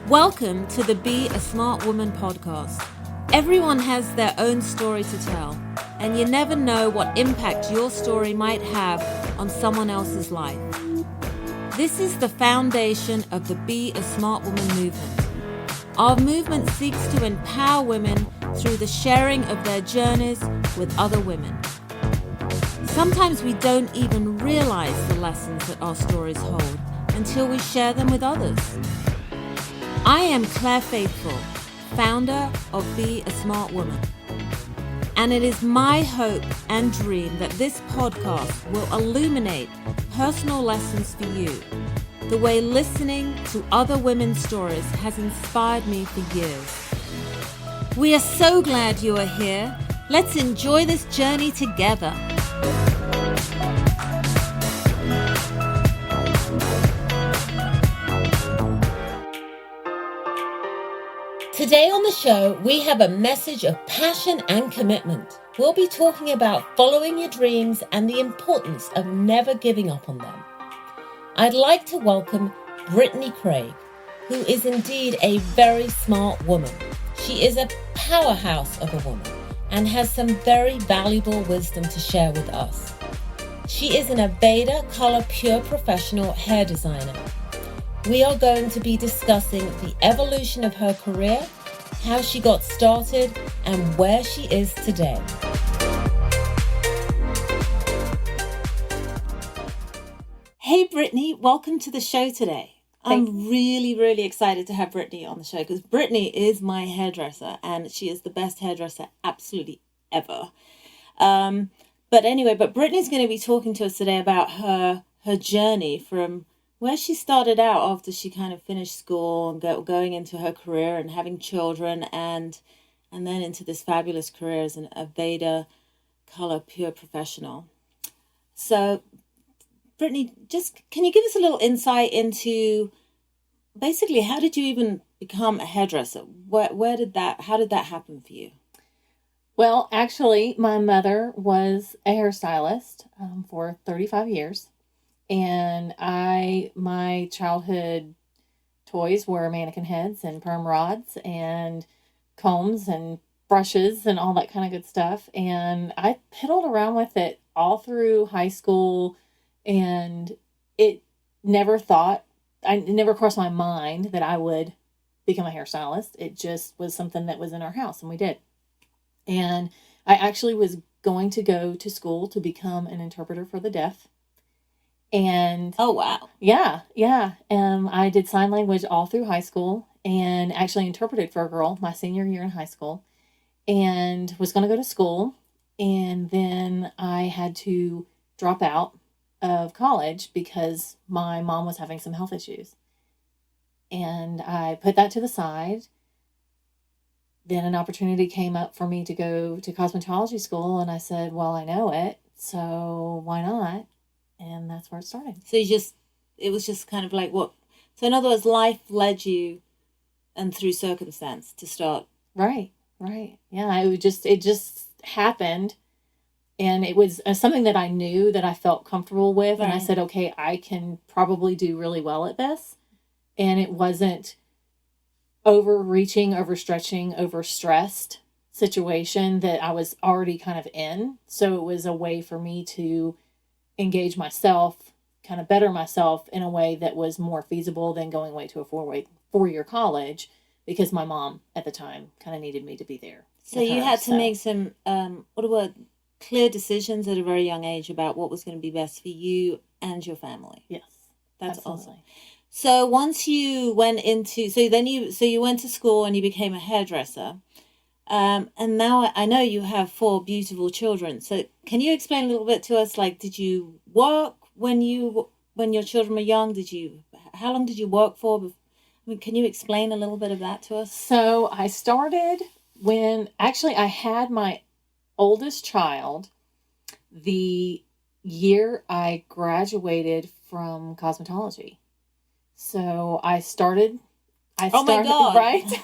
Welcome to the Be a Smart Woman podcast. Everyone has their own story to tell, and you never know what impact your story might have on someone else's life. This is the foundation of the Be a Smart Woman movement. Our movement seeks to empower women through the sharing of their journeys with other women. Sometimes we don't even realize the lessons that our stories hold until we share them with others. I am Claire Faithful, founder of Be a Smart Woman. And it is my hope and dream that this podcast will illuminate personal lessons for you, the way listening to other women's stories has inspired me for years. We are so glad you are here. Let's enjoy this journey together. Today on the show, we have a message of passion and commitment. We'll be talking about following your dreams and the importance of never giving up on them. I'd like to welcome Brittanny Craig, who is indeed a very smart woman. She is a powerhouse of a woman and has some very valuable wisdom to share with us. She is an Aveda Color Pure Professional hair designer. We are going to be discussing the evolution of her career, how she got started, and where she is today. Hey Brittney, welcome to the show today. I'm really excited to have Brittney on the show because Brittney is my hairdresser and she is the best hairdresser absolutely ever. But Brittney's going to be talking to us today about her journey from where she started out after she kind of finished school and going into her career and having children and then into this fabulous career as an Aveda Color Pure Professional. So, Brittney, just can you give us a little insight into basically how did you even become a hairdresser? How did that happen for you? Well, actually, my mother was a hairstylist for 35 years. And my childhood toys were mannequin heads and perm rods and combs and brushes and all that kind of good stuff. And I piddled around with it all through high school, and it never crossed my mind that I would become a hairstylist. It just was something that was in our house, and we did. And I actually was going to go to school to become an interpreter for the deaf. And oh wow, yeah. I did sign language all through high school and actually interpreted for a girl my senior year in high school, and was going to go to school, and then I had to drop out of college because my mom was having some health issues, and I put that to the side. Then an opportunity came up for me to go to cosmetology school, and I said, well, I know it, so why not? And that's where it started. So it was just kind of like what? So in other words, life led you and through circumstance to start. Right. Yeah, it just happened. And it was something that I knew that I felt comfortable with. Right. And I said, okay, I can probably do really well at this. And it wasn't overreaching, overstretching, overstressed situation that I was already kind of in. So it was a way for me to engage myself, kind of better myself in a way that was more feasible than going away to a four-year college, because my mom at the time kind of needed me to be there. So you had to make some clear decisions at a very young age about what was going to be best for you and your family. Yes, that's absolutely. Awesome. So once you went into you went to school and you became a hairdresser. And now I know you have 4 beautiful children. So can you explain a little bit to us? Like, did you work when your children were young? How long did you work for? I mean, can you explain a little bit of that to us? So I started when actually I had my oldest child the year I graduated from cosmetology. So I started. Oh my God! Right.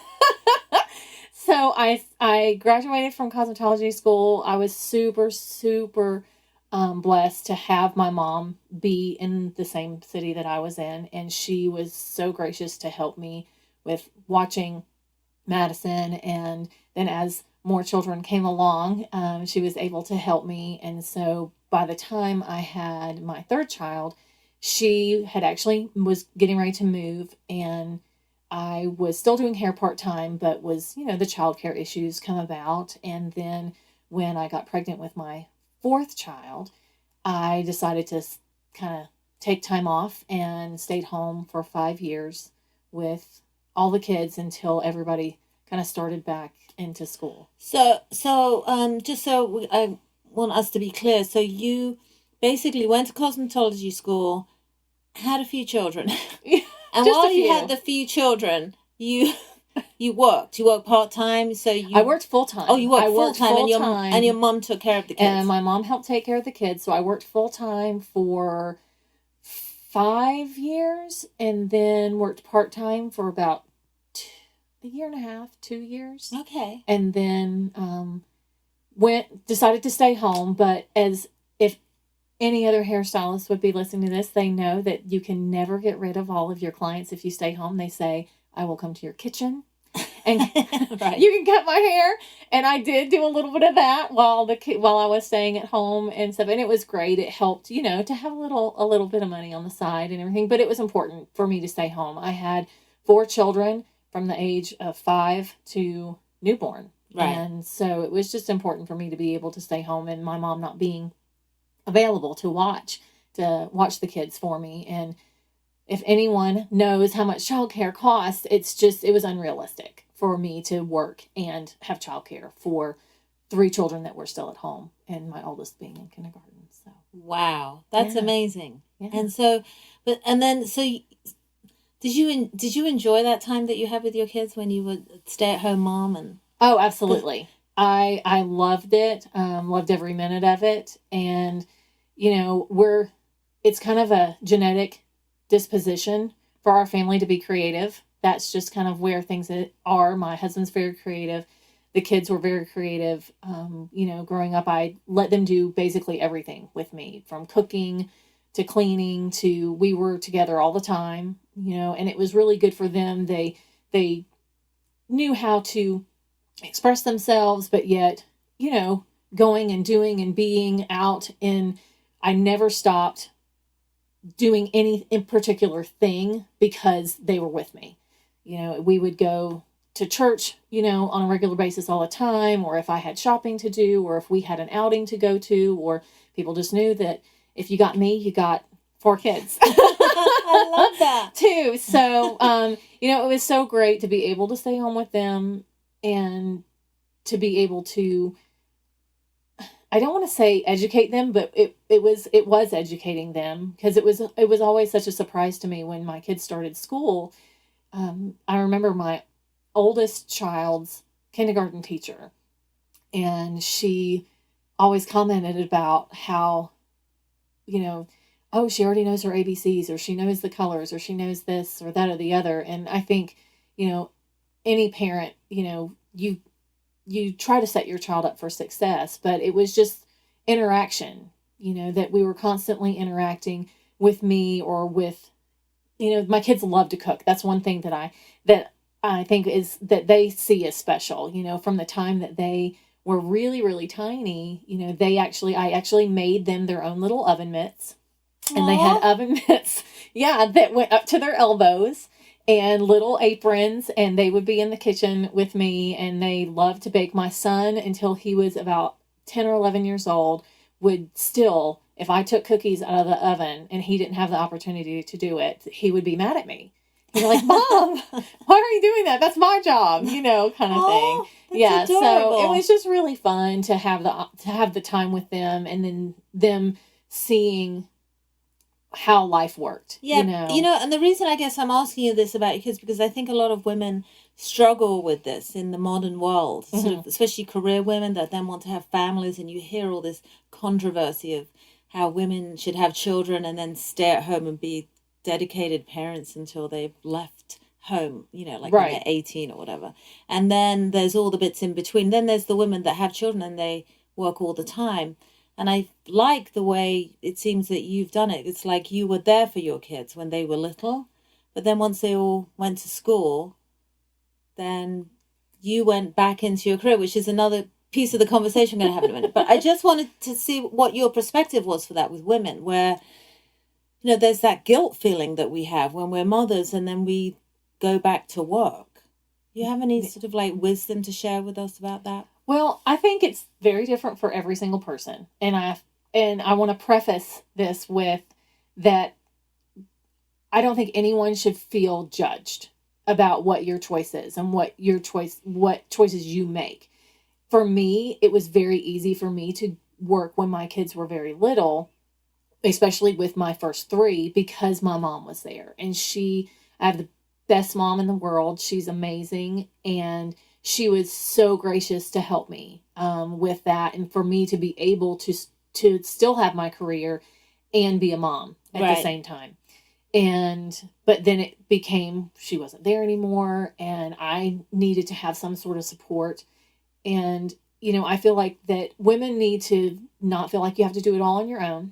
So I graduated from cosmetology school. I was super blessed to have my mom be in the same city that I was in, and she was so gracious to help me with watching Madison. And then as more children came along, she was able to help me. And so by the time I had my third child, she had actually was getting ready to move, and I was still doing hair part-time, but was, the childcare issues come about. And then when I got pregnant with my fourth child, I decided to kind of take time off and stayed home for 5 years with all the kids until everybody kind of started back into school. So, just so I want us to be clear, so you basically went to cosmetology school, had a few children, and while you had the few children, you worked. You worked part-time, so you... I worked full-time. Oh, you worked full-time, and your mom took care of the kids. And my mom helped take care of the kids, so I worked full-time for 5 years, and then worked part-time for about a year and a half, 2 years. Okay. And then decided to stay home, but as if any other hairstylist would be listening to this, they know that you can never get rid of all of your clients if you stay home. They say, I will come to your kitchen and right. You can cut my hair. And I did do a little bit of that while I was staying at home and stuff. And it was great. It helped, to have a little bit of money on the side and everything. But it was important for me to stay home. I had 4 children from the age of 5 to newborn. Right. And so it was just important for me to be able to stay home, and my mom not being available to watch the kids for me. And if anyone knows how much childcare costs, it was unrealistic for me to work and have childcare for 3 children that were still at home, and my oldest being in kindergarten. So wow, that's amazing. Yeah. And so, did you enjoy that time that you had with your kids when you were stay-at-home mom? And oh, absolutely. I loved it. Loved every minute of it. And, it's kind of a genetic disposition for our family to be creative. That's just kind of where things are. My husband's very creative. The kids were very creative. Growing up, I let them do basically everything with me, from cooking to cleaning to, we were together all the time, and it was really good for them. They knew how to express themselves, but yet, going and doing and being out. And I never stopped doing any in particular thing because they were with me. We would go to church, on a regular basis all the time, or if I had shopping to do, or if we had an outing to go to, or people just knew that if you got me, you got 4 kids. I love that too. So, it was so great to be able to stay home with them and to be able to, I don't want to say educate them, but it was educating them, because it was always such a surprise to me when my kids started school. I remember my oldest child's kindergarten teacher, and she always commented about how, oh, she already knows her ABCs, or she knows the colors, or she knows this or that or the other. And I think, any parent, you try to set your child up for success, but it was just interaction, that we were constantly interacting with me or with, my kids love to cook. That's one thing that I think is that they see as special, from the time that they were really, really tiny. I actually made them their own little oven mitts. Aww. And they had oven mitts, that went up to their elbows, and little aprons, and they would be in the kitchen with me, and they loved to bake. My son, until he was about 10 or 11 years old, would still, if I took cookies out of the oven and he didn't have the opportunity to do it, he would be mad at me. He'd be like, Mom, why are you doing that? That's my job, kind of thing. Yeah, adorable. So it was just really fun to have the time with them, and then them seeing how life worked. Yeah, and the reason I guess I'm asking you this about your kids, because I think a lot of women struggle with this in the modern world, Mm-hmm. sort of, especially career women that then want to have families, and you hear all this controversy of how women should have children and then stay at home and be dedicated parents until they've left home, like when they're 18 or whatever. And then there's all the bits in between. Then there's the women that have children and they work all the time. And I like the way it seems that you've done it. It's like you were there for your kids when they were little, but then once they all went to school, then you went back into your career, which is another piece of the conversation we're going to have in a minute. But I just wanted to see what your perspective was for that with women, where, there's that guilt feeling that we have when we're mothers and then we go back to work. Do you have any sort of like wisdom to share with us about that? Well, I think it's very different for every single person. And I want to preface this with that I don't think anyone should feel judged about what your choice is and what choices you make. For me, it was very easy for me to work when my kids were very little, especially with my first three, because my mom was there. And I have the best mom in the world. She's amazing. And she was so gracious to help me with that. And for me to be able to still have my career and be a mom at the same time. But then it became, she wasn't there anymore and I needed to have some sort of support. And, I feel like that women need to not feel like you have to do it all on your own.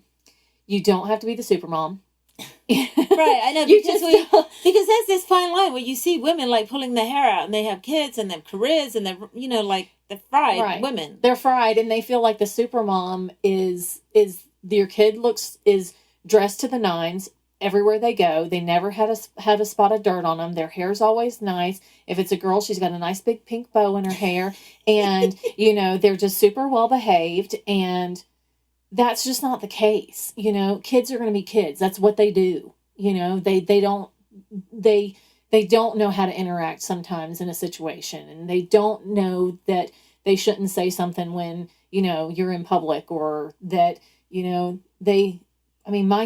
You don't have to be the super mom. Right, I know, because there's this fine line where you see women like pulling their hair out and they have kids and they have careers and they're, like they're fried women. They're fried and they feel like the super mom is your kid is dressed to the nines everywhere they go. They never had a spot of dirt on them. Their hair's always nice. If it's a girl, she's got a nice big pink bow in her hair and, they're just super well behaved, and that's just not the case. Kids are going to be kids. That's what they do. They don't know how to interact sometimes in a situation, and they don't know that they shouldn't say something when, you're in public, or that, my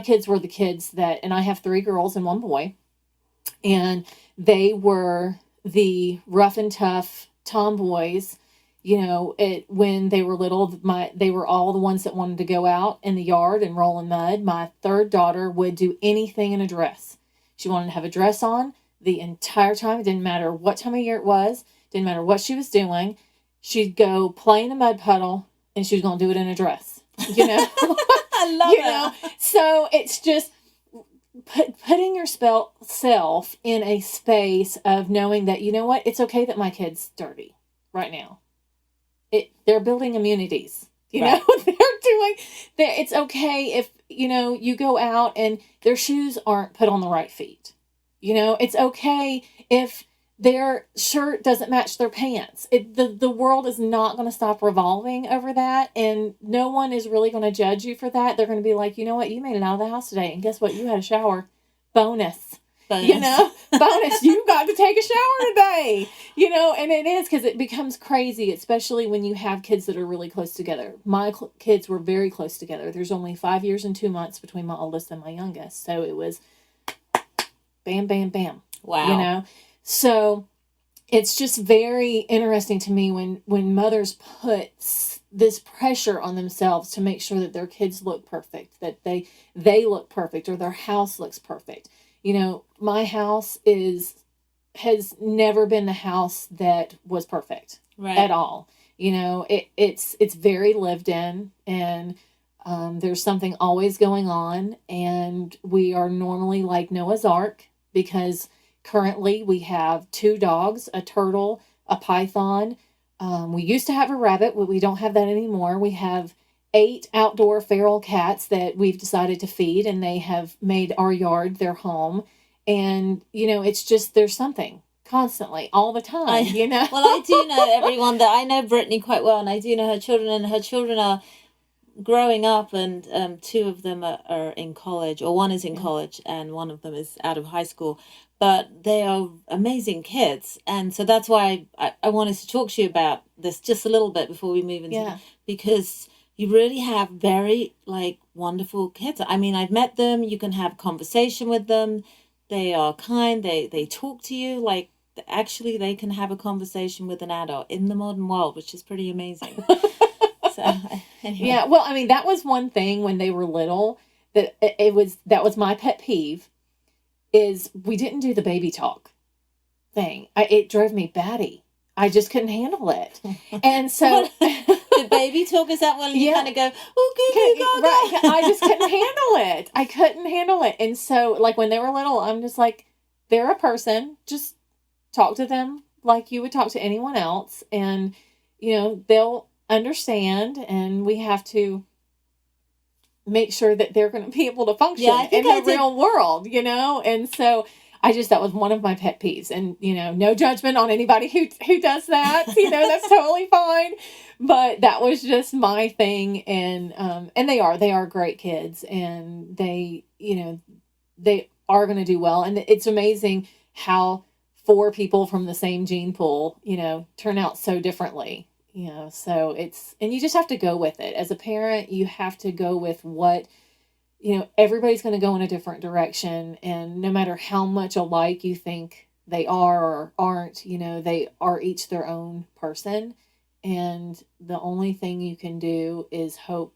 kids were the kids that, and I have 3 girls and 1 boy, and they were the rough and tough tomboys. When they were little, they were all the ones that wanted to go out in the yard and roll in mud. My third daughter would do anything in a dress. She wanted to have a dress on the entire time. It didn't matter what time of year it was. Didn't matter what she was doing. She'd go play in the mud puddle and she was going to do it in a dress. I love it. So it's just putting yourself in a space of knowing that, it's okay that my kid's dirty right now. They're building immunities, know, it's okay if, you go out and their shoes aren't put on the right feet. It's okay if their shirt doesn't match their pants. The world is not going to stop revolving over that. And no one is really going to judge you for that. They're going to be like, you know what? You made it out of the house today. And guess what? You had a shower. Bonus. Bonus, you got to take a shower today, and it is, because it becomes crazy, especially when you have kids that are really close together. My kids were very close together. There's only 5 years and 2 months between my oldest and my youngest. So it was bam, bam, bam. Wow. So it's just very interesting to me when mothers put this pressure on themselves to make sure that their kids look perfect, that they look perfect, or their house looks perfect. My house has never been the house that was perfect at all. It's very lived in, and there's something always going on, and we are normally like Noah's Ark, because currently we have 2 dogs, a turtle, a python. We used to have a rabbit, but we don't have that anymore. We have 8 outdoor feral cats that we've decided to feed, and they have made our yard their home. And, it's just, there's something constantly, all the time, Well, I do know everyone that I know Brittney quite well, and I do know her children, and her children are growing up, and 2 of them are in college, or 1 is in college, and 1 of them is out of high school. But they are amazing kids. And so that's why I wanted to talk to you about this just a little bit before we move into because you really have very, wonderful kids. I mean, I've met them. You can have conversation with them. They are kind. They talk to you. Actually, they can have a conversation with an adult in the modern world, which is pretty amazing. So, anyway. Yeah, well, that was one thing when they were little that that was my pet peeve, is we didn't do the baby talk thing. It drove me batty. I just couldn't handle it. And so the baby talk, is that when you kind of go, oh, good, right? I just couldn't handle it. I couldn't handle it. And so when they were little, I'm just like, they're a person. Just talk to them like you would talk to anyone else, and, they'll understand, and we have to make sure that they're going to be able to function in the real world, and so that was one of my pet peeves, and, no judgment on anybody who does that, that's totally fine, but that was just my thing, and they are great kids, and they are going to do well, and it's amazing how 4 people from the same gene pool, turn out so differently, so and you just have to go with it. As a parent, you have to go with what, everybody's going to go in a different direction, and no matter how much alike you think they are or aren't, they are each their own person, and the only thing you can do is hope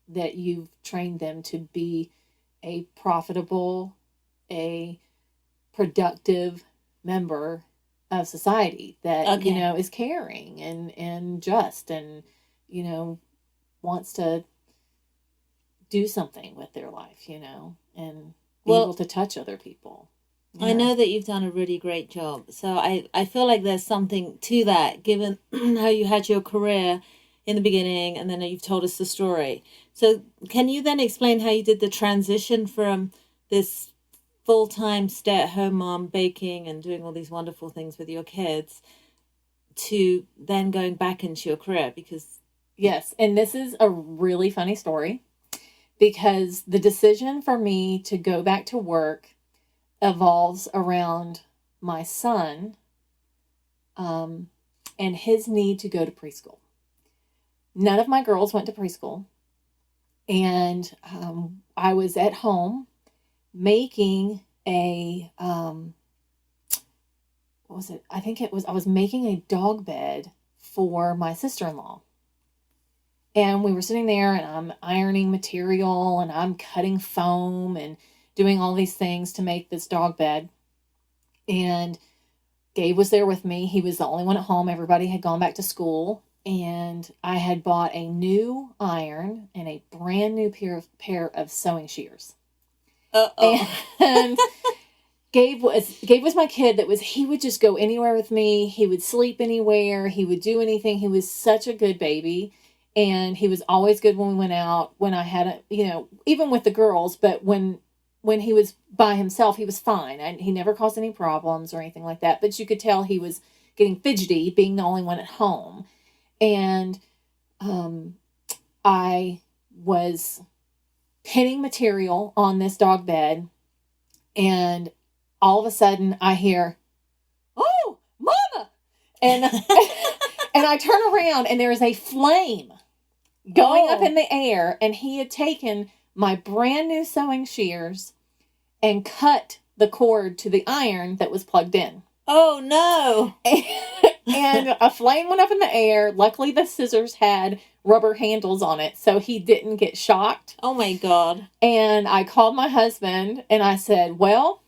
that you've trained them to be a profitable, a productive member of society that, is caring and just, and, wants to do something with their life, and be able to touch other people. I know that you've done a really great job. So I feel like there's something to that, given how you had your career in the beginning, and then you've told us the story. So can you then explain how you did the transition from this full-time stay-at-home mom, baking and doing all these wonderful things with your kids, to then going back into your career? Because yes, and this is a really funny story, because the decision for me to go back to work evolves around my son and his need to go to preschool. None of my girls went to preschool, and I was at home making a what was it? I think I was making a dog bed for my sister-in-law. And we were sitting there, and I'm ironing material, and I'm cutting foam and doing all these things to make this dog bed. And Gabe was there with me. He was the only one at home. Everybody had gone back to school. And I had bought a new iron and a brand new pair of sewing shears. And Gabe was my kid he would just go anywhere with me. He would sleep anywhere. He would do anything. He was such a good baby. And he was always good when we went out, when I had even with the girls, but when he was by himself, he was fine. He never caused any problems or anything like that. But you could tell he was getting fidgety, being the only one at home. And I was pinning material on this dog bed, and all of a sudden I hear, "Oh, Mama!" And and I turn around, and there is a flame going up in the air, and he had taken my brand new sewing shears and cut the cord to the iron that was plugged in. Oh, no. And a flame went up in the air. Luckily, the scissors had rubber handles on it, so he didn't get shocked. Oh, my God. And I called my husband, and I said, well,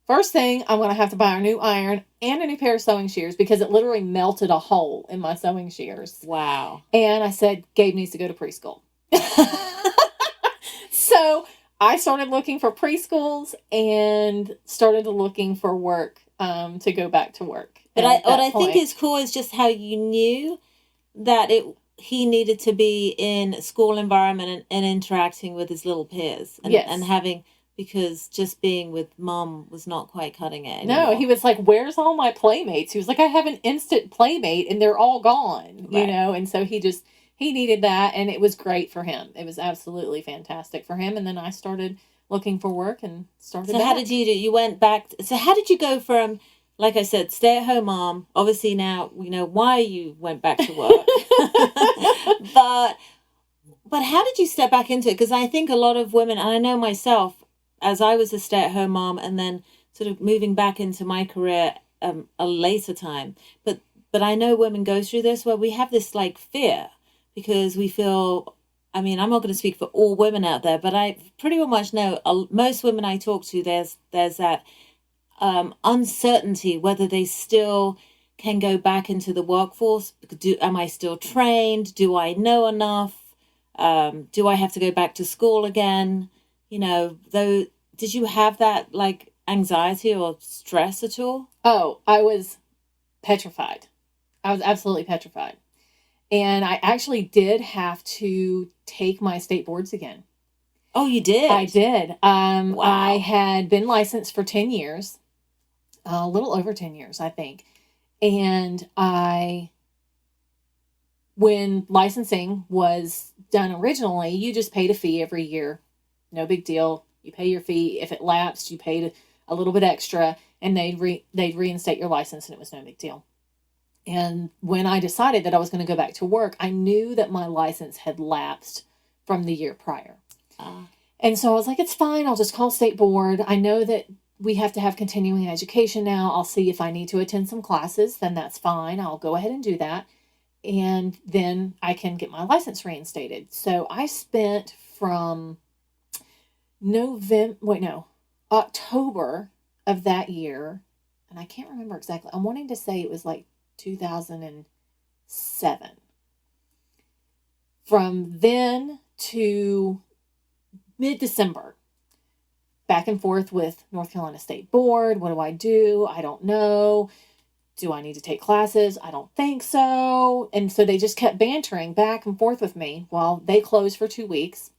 first thing, I'm going to have to buy a new iron and a new pair of sewing shears, because it literally melted a hole in my sewing shears. Wow. And I said, Gabe needs to go to preschool. So I started looking for preschools and started looking for work to go back to work. But what I think is cool is just how you knew that he needed to be in a school environment and interacting with his little peers. And, yes. And having, because just being with mom was not quite cutting it anymore. No, he was like, where's all my playmates? He was like, I have an instant playmate and they're all gone, right. And so he needed that, and it was great for him. It was absolutely fantastic for him. And then I started looking for work and started So how did you do? You went back. So how did you go from, like I said, stay-at-home mom? Obviously now we know why you went back to work. But how did you step back into it? Because I think a lot of women, and I know myself, as I was a stay-at-home mom and then sort of moving back into my career a later time. But I know women go through this where we have this like fear because we feel, I mean, I'm not going to speak for all women out there, but I pretty much know most women I talk to, there's that uncertainty whether they still can go back into the workforce. Am I still trained? Do I know enough? Do I have to go back to school again? Did you have that like anxiety or stress at all? Oh, I was petrified. I was absolutely petrified. And I actually did have to take my state boards again. Oh, you did? I did. Wow. I had been licensed for 10 years, a little over 10 years, I think. And when licensing was done originally, you just paid a fee every year. No big deal. You pay your fee. If it lapsed, you paid a little bit extra, and they'd reinstate your license, and it was no big deal. And when I decided that I was going to go back to work, I knew that my license had lapsed from the year prior. And so I was like, it's fine. I'll just call state board. I know that we have to have continuing education now. I'll see if I need to attend some classes. Then that's fine. I'll go ahead and do that. And then I can get my license reinstated. So I spent from October of that year. And I can't remember exactly. I'm wanting to say it was like 2007. From then to mid-December, back and forth with North Carolina State Board. What do? I don't know. Do I need to take classes? I don't think so. And so they just kept bantering back and forth with me while they closed for 2 weeks.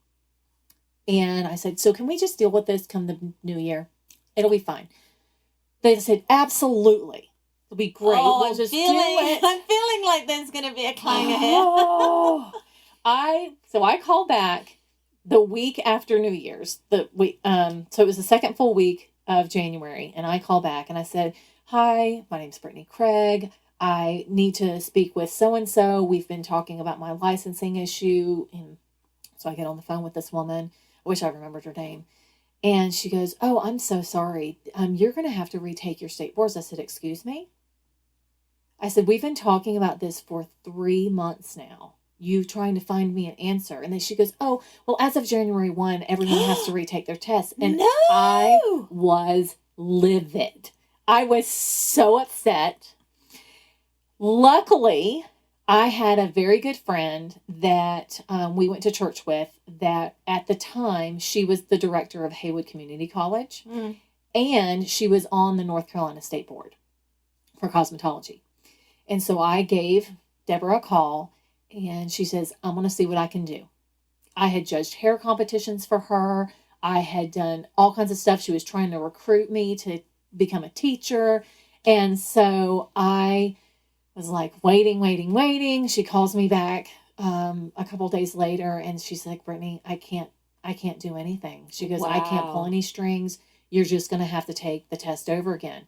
And I said, so can we just deal with this come the new year? It'll be fine. They said, absolutely. It'll be great. Oh, we'll just do it. I'm feeling like there's going to be a clang ahead. So I called back the week after New Year's. So it was the second full week of January. And I called back and I said, hi, my name's Brittanny Craig. I need to speak with so-and-so. We've been talking about my licensing issue. And so I get on the phone with this woman. I wish I remembered her name. And she goes, oh, I'm so sorry. You're going to have to retake your state boards. I said, excuse me? I said, we've been talking about this for 3 months now. You trying to find me an answer. And then she goes, oh, well, as of January 1, everyone has to retake their tests. And No! I was livid. I was so upset. Luckily, I had a very good friend that we went to church with that at the time, she was the director of Haywood Community College. And she was on the North Carolina State Board for cosmetology. And so I gave Deborah a call. And she says, I'm going to see what I can do. I had judged hair competitions for her. I had done all kinds of stuff. She was trying to recruit me to become a teacher. And so I was like, waiting. She calls me back a couple days later. And she's like, Brittney, I can't do anything. She goes, Wow. I can't pull any strings. You're just going to have to take the test over again.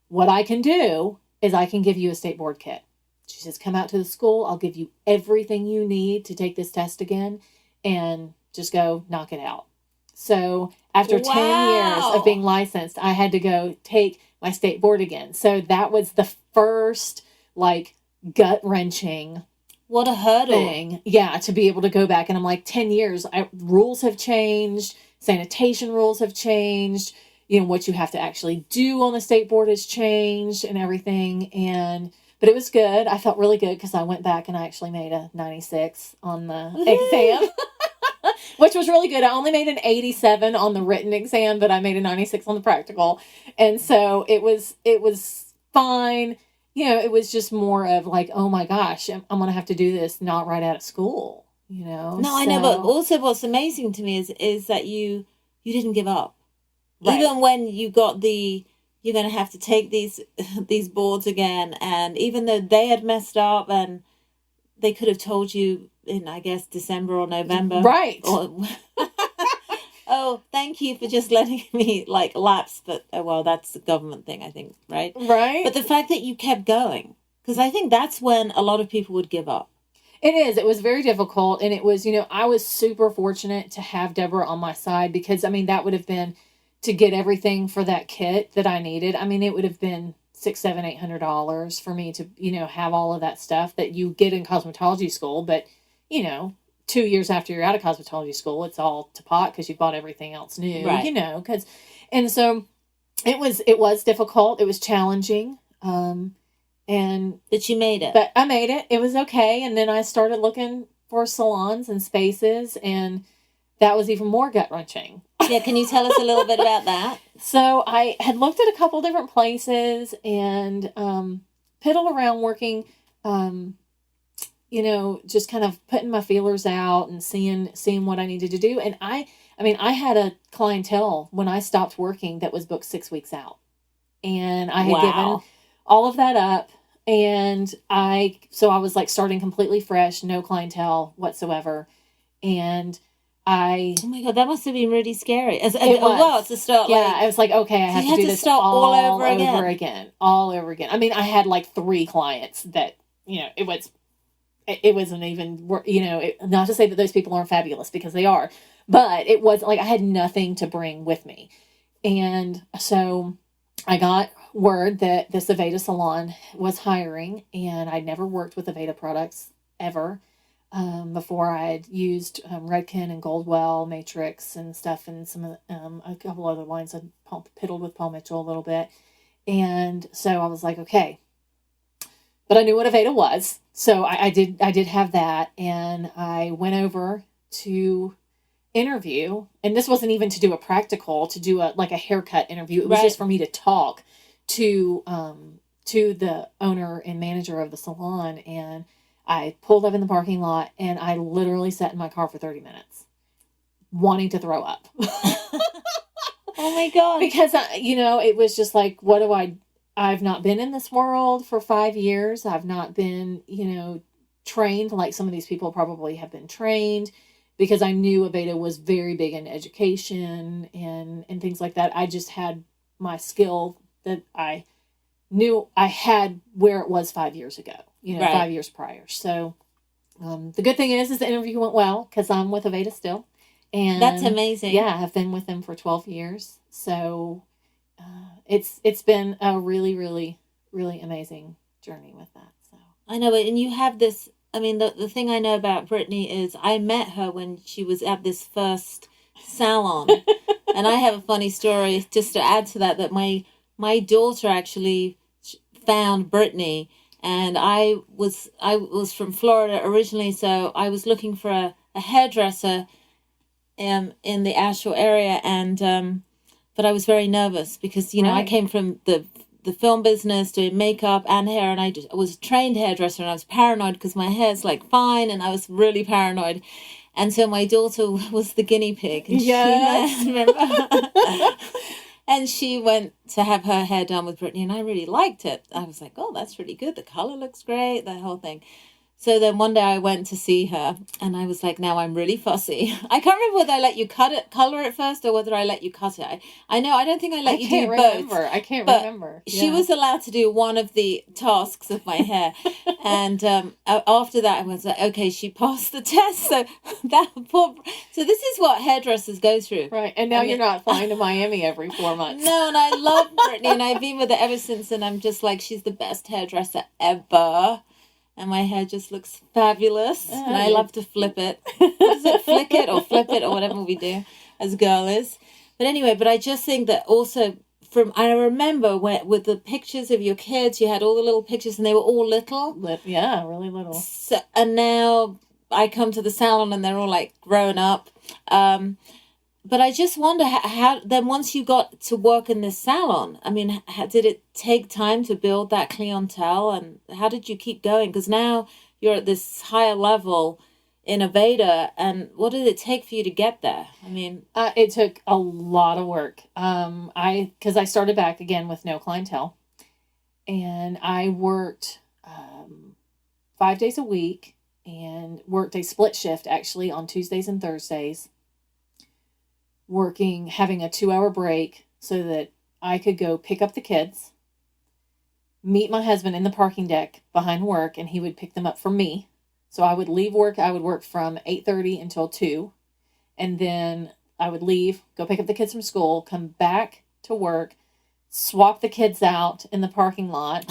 What I can do is I can give you a state board kit. She says, come out to the school. I'll give you everything you need to take this test again and just go knock it out. So after 10 years of being licensed, I had to go take my state board again. So that was the first gut-wrenching What a hurdle. thing. Yeah, to be able to go back. And I'm like, 10 years, rules have changed. Sanitation rules have changed. You know, what you have to actually do on the state board has changed and everything. But it was good. I felt really good because I went back and I actually made a 96 on the exam, which was really good. I only made an 87 on the written exam, but I made a 96 on the practical. And so it was fine. You know, it was just more of like, oh my gosh, I'm going to have to do this not right out of school, you know? No, I know, but also what's amazing to me is that you didn't give up. Right. Even when you got you're going to have to take these boards again. And even though they had messed up and they could have told you in, I guess, December or November. Right. Oh, thank you for just letting me lapse. But, well, that's the government thing, I think, right? Right. But the fact that you kept going, because I think that's when a lot of people would give up. It is. It was very difficult. And it was, I was super fortunate to have Deborah on my side because, that would have been to get everything for that kit that I needed. It would have been $600, $700 for me to, have all of that stuff that you get in cosmetology school. But, 2 years after you're out of cosmetology school, it's all to pot because you bought everything else new, right. And so it was difficult. It was challenging. But you made it. But I made it. It was okay. And then I started looking for salons and spaces, and that was even more gut-wrenching. Yeah, can you tell us a little bit about that? So I had looked at a couple different places, and piddled around working, just kind of putting my feelers out and seeing what I needed to do. And I had a clientele when I stopped working that was booked 6 weeks out. And I had given all of that up. And I was like starting completely fresh, no clientele whatsoever. And oh my God, that must have been really scary. It was. To start. Yeah, I was like, okay, I have to do this all over again. All over again. I mean, I had like 3 clients that, it wasn't even, not to say that those people aren't fabulous, because they are, but it was like I had nothing to bring with me. And so I got word that this Aveda salon was hiring, and I'd never worked with Aveda products ever. Before I had used Redken and Goldwell Matrix and stuff, and some of a couple other lines. I piddled with Paul Mitchell a little bit, and so I was like, okay. But I knew what Aveda was, so I did have that, and I went over to interview, and this wasn't even to do a practical, to do a haircut interview. It was just for me to talk to the owner and manager of the salon, and I pulled up in the parking lot, and I literally sat in my car for 30 minutes wanting to throw up. Oh my God. Because, it was just like, what do I've not been in this world for 5 years. I've not been, trained like some of these people probably have been trained, because I knew Aveda was very big in education and things like that. I just had my skill that I knew I had where it was 5 years ago. 5 years prior. So, the good thing is the interview went well, because I'm with Aveda still. And that's amazing. Yeah, I've been with them for 12 years. So, it's been a really, really, really amazing journey with that. So I know it. And you have this, the thing I know about Brittney is I met her when she was at this first salon. And I have a funny story just to add to that my daughter actually found Brittney. And I was from Florida originally, so I was looking for a hairdresser in the Asheville area, and but I was very nervous because I came from the film business, doing makeup and hair, and I was a trained hairdresser, and I was paranoid because my hair's like fine, and I was really paranoid. And so my daughter was the guinea pig, and yes. she remember. And she went to have her hair done with Brittney, and I really liked it. I was like, oh, that's really good. The color looks great, the whole thing. So then one day I went to see her, and I was like, now I'm really fussy. I can't remember whether I let you color it first, or whether I let you cut it. I don't think I let you do both. I can't remember. She was allowed to do one of the tasks of my hair. And after that, I was like, okay, she passed the test. So so this is what hairdressers go through. Right. And now you're not flying to Miami every 4 months. No, and I love Brittney, and I've been with her ever since, and I'm just like, she's the best hairdresser ever. And my hair just looks fabulous. And I love to flip it. What is it? Flick it or flip it or whatever we do as girlies. But anyway, I just think that also I remember with the pictures of your kids, you had all the little pictures and they were all little. Yeah, really little. So, and now I come to the salon and they're all like grown up. But I just wonder how then once you got to work in this salon, did it take time to build that clientele, and how did you keep going? Because now you're at this higher level in Aveda, and what did it take for you to get there? It took a lot of work. Because I started back again with no clientele, and I worked 5 days a week and worked a split shift actually on Tuesdays and Thursdays. Having a 2-hour break so that I could go pick up the kids, meet my husband in the parking deck behind work, and he would pick them up for me. So I would leave work. I would work from 8:30 until 2, and then I would leave, go pick up the kids from school, come back to work, swap the kids out in the parking lot,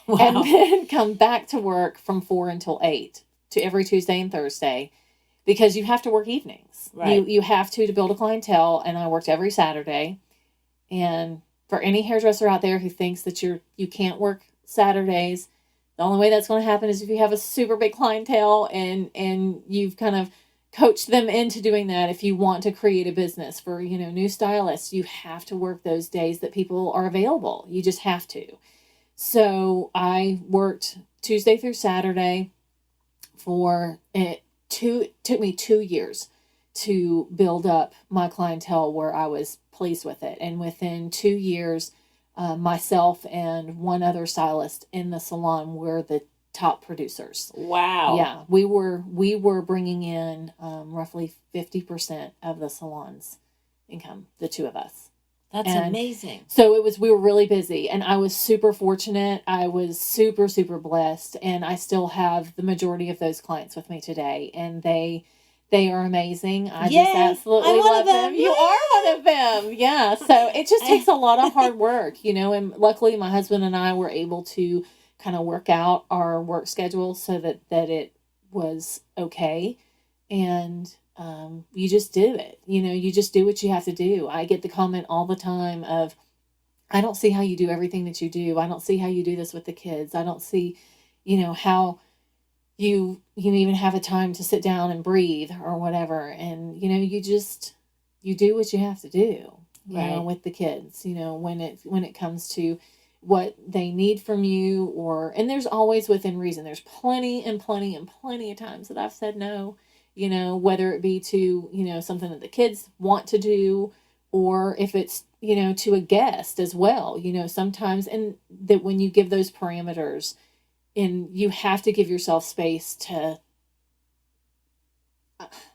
wow. And then come back to work from 4 until 8 to every Tuesday and Thursday. Because you have to work evenings. Right. You have to build a clientele, and I worked every Saturday. And for any hairdresser out there who thinks that you can't work Saturdays, the only way that's going to happen is if you have a super big clientele and you've kind of coached them into doing that. If you want to create a business for, new stylists, you have to work those days that people are available. You just have to. So I worked Tuesday through Saturday for it. Took me 2 years to build up my clientele where I was pleased with it. And within 2 years, myself and one other stylist in the salon were the top producers. Wow. Yeah, we were bringing in roughly 50% of the salon's income, the two of us. That's amazing. So we were really busy, and I was super fortunate. I was super, super blessed, and I still have the majority of those clients with me today, and they are amazing. I just absolutely love them. You are one of them. Yeah. So it just takes a lot of hard work, and luckily my husband and I were able to kind of work out our work schedule so that it was okay. And you just do it. You just do what you have to do. I get the comment all the time of, I don't see how you do everything that you do. I don't see how you do this with the kids. I don't see, how you even have a time to sit down and breathe or whatever. And, you do what you have to do, with the kids, when it comes to what they need from you, and there's always within reason. There's plenty and plenty and plenty of times that I've said no, whether it be to, something that the kids want to do, or if it's, to a guest as well, sometimes, and that when you give those parameters, and you have to give yourself space to.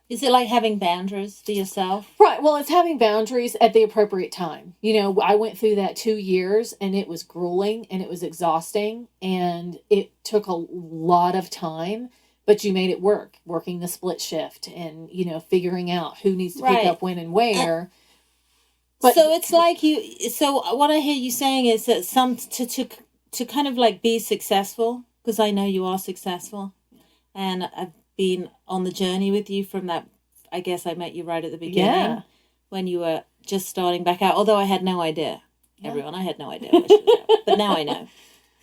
Is it like having boundaries for yourself? Right. Well, it's having boundaries at the appropriate time. I went through that 2 years, and it was grueling and it was exhausting, and it took a lot of time, but you made it work, working the split shift and, figuring out who needs to pick up when and where. But so it's like so what I hear you saying is that to kind of like be successful, because I know you are successful, and I've been on the journey with you from that. I guess I met you right at the beginning when you were just starting back out, although I had no idea. Everyone, I had no idea what she was at, but now I know.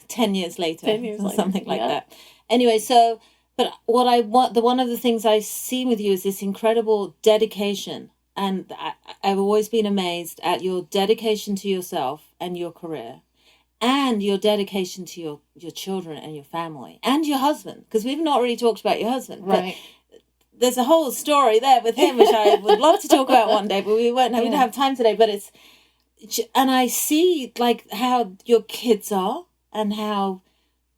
10 years later, something like that. Anyway, so, but what I want, one of the things I've seen with you is this incredible dedication. And I've always been amazed at your dedication to yourself and your career, and your dedication to your children and your family and your husband, because we've not really talked about your husband. Right. But there's a whole story there with him, which I would love to talk about one day, but we don't have time today. But and I see like how your kids are and how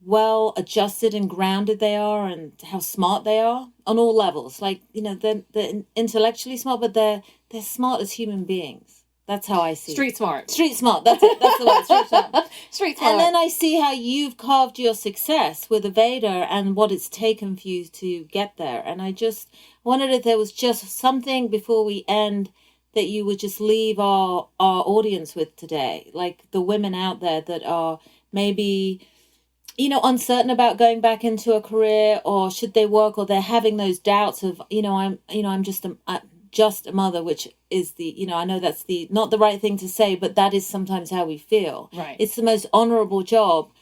well adjusted and grounded they are, and how smart they are on all levels. Like, they're intellectually smart, but they're smart as human beings. That's how I see it. Street smart. Street smart. That's it. That's the word. Street smart. Street smart. And then I see how you've carved your success with Aveda and what it's taken for you to get there. And I just wondered if there was just something before we end that you would just leave our audience with today, like the women out there that are maybe, uncertain about going back into a career, or should they work, or they're having those doubts of, I'm just a mother, which is I know that's not the right thing to say, but that is sometimes how we feel. Right. It's the most honorable job.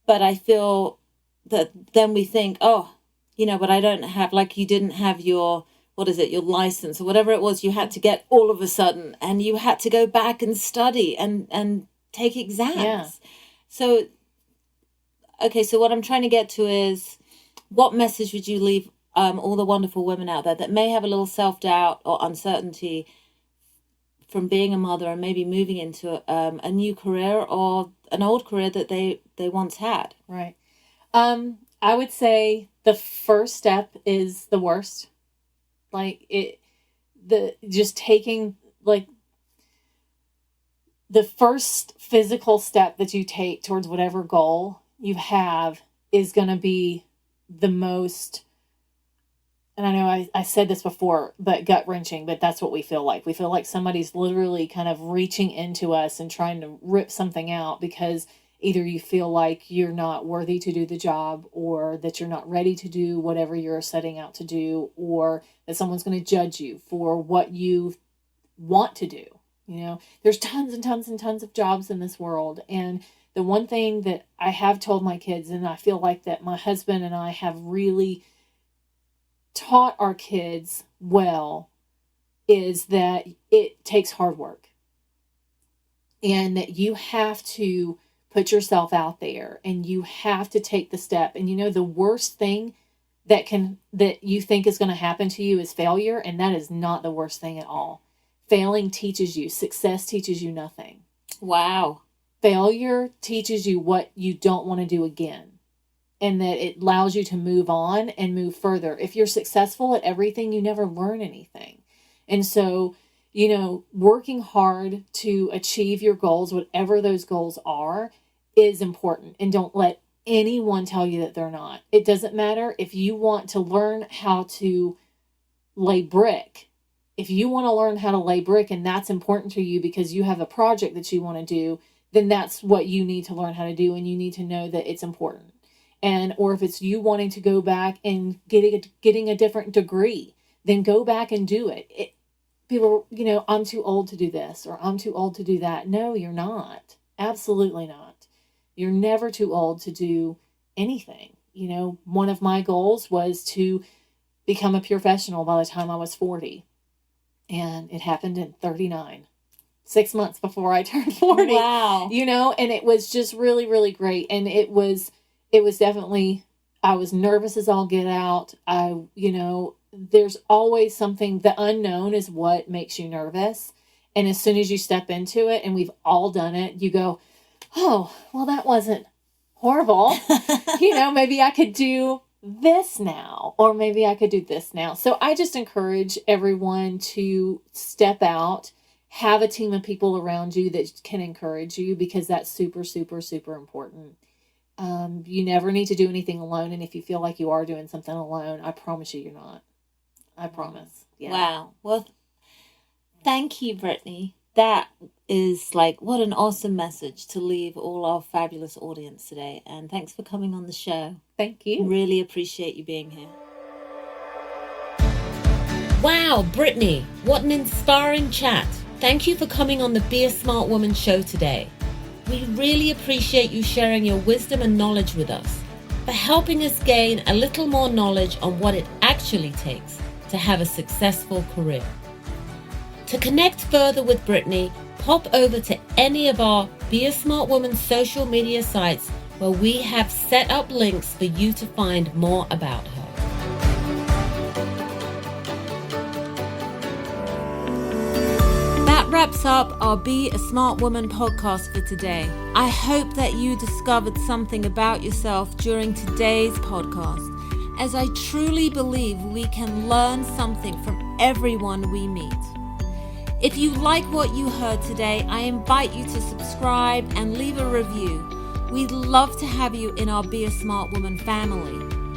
But I feel that then we think, but I don't have, like, you didn't have your license or whatever it was you had to get all of a sudden, and you had to go back and study and take exams. Yeah. So, okay, so what I'm trying to get to is, what message would you leave all the wonderful women out there that may have a little self-doubt or uncertainty from being a mother and maybe moving into a new career or an old career that they once had? Right. I would say the first step is the worst. Like just taking, like, the first physical step that you take towards whatever goal you have is going to be the most, and I know I said this before, but gut-wrenching, but that's what we feel like. We feel like somebody's literally kind of reaching into us and trying to rip something out, because either you feel like you're not worthy to do the job, or that you're not ready to do whatever you're setting out to do, or that someone's going to judge you for what you want to do. There's tons and tons and tons of jobs in this world. And the one thing that I have told my kids, and I feel like that my husband and I have really taught our kids well, is that it takes hard work, and that you have to put yourself out there, and you have to take the step. And the worst thing that you think is going to happen to you is failure, and that is not the worst thing at all. Failing teaches you. Success teaches you nothing. Wow. Failure teaches you what you don't want to do again, and that it allows you to move on and move further. If you're successful at everything, you never learn anything. And so, working hard to achieve your goals, whatever those goals are, is important. And don't let anyone tell you that they're not. It doesn't matter if you want to learn how to lay brick. If you want to learn how to lay brick and that's important to you because you have a project that you want to do, then that's what you need to learn how to do, and you need to know that it's important. Or if it's you wanting to go back and getting a different degree, then go back and do it. People, I'm too old to do this, or I'm too old to do that. No, you're not. Absolutely not. You're never too old to do anything. One of my goals was to become a professional by the time I was 40. And it happened in 39, 6 months before I turned 40. Wow. And it was just really, really great. And it was definitely, I was nervous as all get out. There's always something, the unknown is what makes you nervous. And as soon as you step into it, and we've all done it, you go, oh, well, that wasn't horrible. Maybe I could do this now, or maybe I could do this now. So I just encourage everyone to step out, have a team of people around you that can encourage you, because that's super, super, super important. You never need to do anything alone. And if you feel like you are doing something alone, I promise you're not. I promise. Yeah. Wow. Well, thank you, Brittney. That is what an awesome message to leave all our fabulous audience today. And thanks for coming on the show. Thank you. Really appreciate you being here. Wow, Brittney, what an inspiring chat. Thank you for coming on the Be a Smart Woman show today. We really appreciate you sharing your wisdom and knowledge with us, for helping us gain a little more knowledge on what it actually takes to have a successful career. To connect further with Brittney, pop over to any of our Be a Smart Woman social media sites, where we have set up links for you to find more about her. That wraps up our Be a Smart Woman podcast for today. I hope that you discovered something about yourself during today's podcast, as I truly believe we can learn something from everyone we meet. If you like what you heard today, I invite you to subscribe and leave a review. We'd love to have you in our Be a Smart Woman family.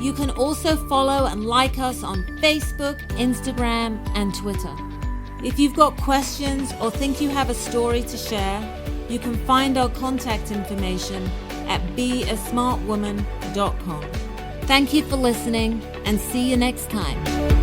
You can also follow and like us on Facebook, Instagram, and Twitter. If you've got questions or think you have a story to share, you can find our contact information at beasmartwoman.com. Thank you for listening, and see you next time.